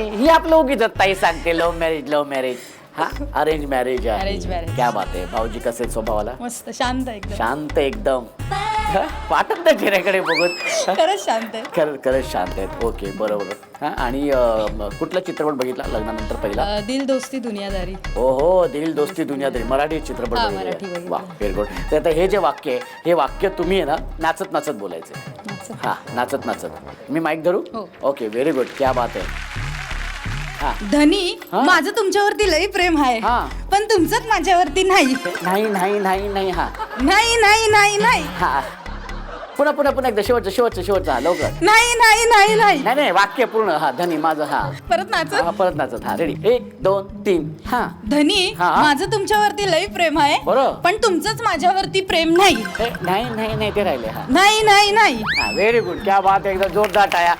ही आपलं उगीच ताई सांगते लव्ह मॅरेज हा अरेंज मॅरेज आहे. Arrange marriage. क्या बात आहे. भाऊजी कसे आहेत स्वभावाला? मस्त शांत आहे एकदम. शांत एकदम. वाटत नाही चेहऱ्याकडे बघून. खरंच शांत आहे. खरंच शांत आहेत. ओके बरोबर. हा आणि कुठला चित्रपट बघितला लग्नानंतर पहिला? दिल दोस्ती दुनियादारी. हो दिल दोस्ती दुनियादारी मराठी चित्रपट हा, बघितला. मराठी बघितला. वा व्हेरी गुड. तर आता हे जे वाक्य आहे हे वाक्य तुम्ही आहे ना नाचत नाचत बोलायचं. असं. हा नाचत नाचत. मी माईक धरू? हो. Okay very good. क्या बात आहे. हा धनी हा? माझं तुमच्यावरती लई प्रेम आहे हा. पण तुमचंच माझ्यावरती नाही. नाही नाही नाही नाही हा नाही नाही नाही नाही हा पुन्हा एकदा शेवटचं हा लवकर. नाही नाही नाही नाही. नाही नाही वाक्य पूर्ण. हा धनी माझं. हा परत नाच. हा परत नाचत. हा रेडी 1 2 3 हा धनी हा. माझं तुमच्यावरती लई प्रेम आहे बरं. पण तुमचंच माझ्यावरती प्रेम नाही. नाही नाही नाही ते राहिले. हा नाही नाही नाही. हा व्हेरी गुड. क्या बात आहे. एकदा जोरदार टाळ्या.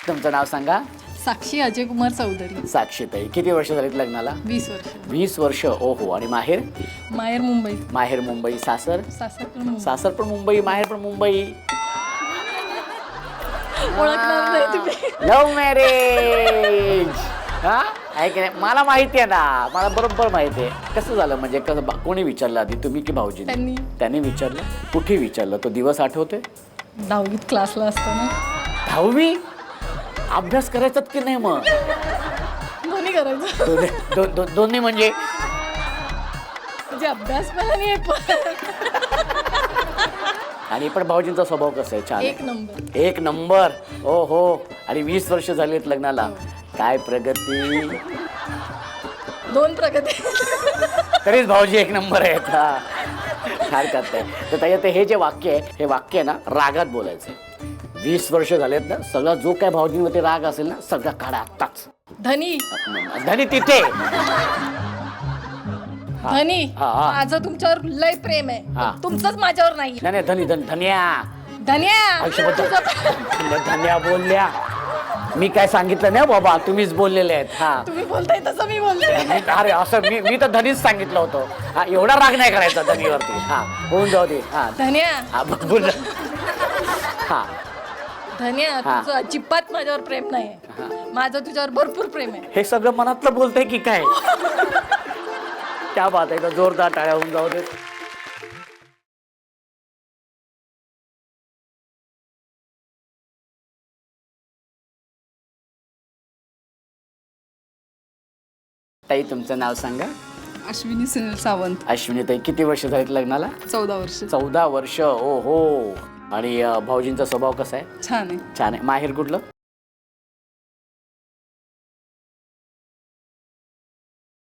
तुमचं नाव सांगा? साक्षी अजय कुमार चौधरी. साक्षीताई. किती वर्ष झालीत लग्नाला? 20 वर्ष. 20 वर्ष. ओहो. आणि माहेर? माहेर मुंबई. माहेर मुंबई. सासर? सासर पण मुंबई. सासर पण मुंबई माहेर पण मुंबई. ओळखणार नाही तुम्ही. Love marriage. हा आहे की नाही? मला माहिती आहे ना. मला बरोबर माहिती आहे. कसं झालं म्हणजे कसं कोणी विचारलं आधी तुम्ही की भाऊजी? त्यांनी विचारलं. कुठे विचारलं? तो दिवस आठवतोय? 10वीत क्लासला असताना. 10वी? अभ्यास करायचात की नाही मग? दोन्ही करायचं. दोन्ही म्हणजे म्हणजे अभ्यास पण आणि हे पण. आणि पण भाऊजींचा स्वभाव कसा आहे? छान. एक नंबर. एक नंबर. ओ हो. आणि 20 वर्ष झालीत लग्नाला. काय प्रगती. 2 प्रगती. तरीच भाऊजी एक नंबर आहेत. हा हरकत नाही. तर ताई आता हे जे वाक्य आहे हे वाक्य आहे ना रागात बोलायचं. 20 वर्ष झालेत ना सगळा जो काय भाऊजींवरती राग असेल ना सगळा काढा आत्ताच. धनी धनी तिथे. धनी हा, हा. माझं तुमच्यावर लय प्रेम हा. आहे तुमचंच माझ्यावर नाही. नाही धन्या धन्या आयुष्याबद्दल धन्या बोलल्या. मी काय सांगितलं नाही बाबा तुम्हीच बोललेले आहेत. हा तुम्ही बोलताय तसं मी बोलते. अरे असं मी तर धनीच सांगितलं होतं. हा एवढा राग नाही करायचा धनीवरती. हा होऊन जाऊ दे. हा धन्या हा बोल. हा धन्या हा. तुझं अजिबात माझ्यावर प्रेम नाही. माझं तुझ्यावर भरपूर प्रेम आहे. हे सगळं मनातलं बोलतंय की काय? क्या बात आहे. तर जोरदार टाळ्या होऊन जाऊ दे. ताई तुमचं नाव सांगा? अश्विनी सुनील सावंत. अश्विनीताई. किती वर्ष झालीत लग्नाला? 14 वर्ष. 14 वर्ष. ओ हो. आणि भाऊजींचा स्वभाव कसा आहे? छान आहे. छान आहे. माहेर कुठलं?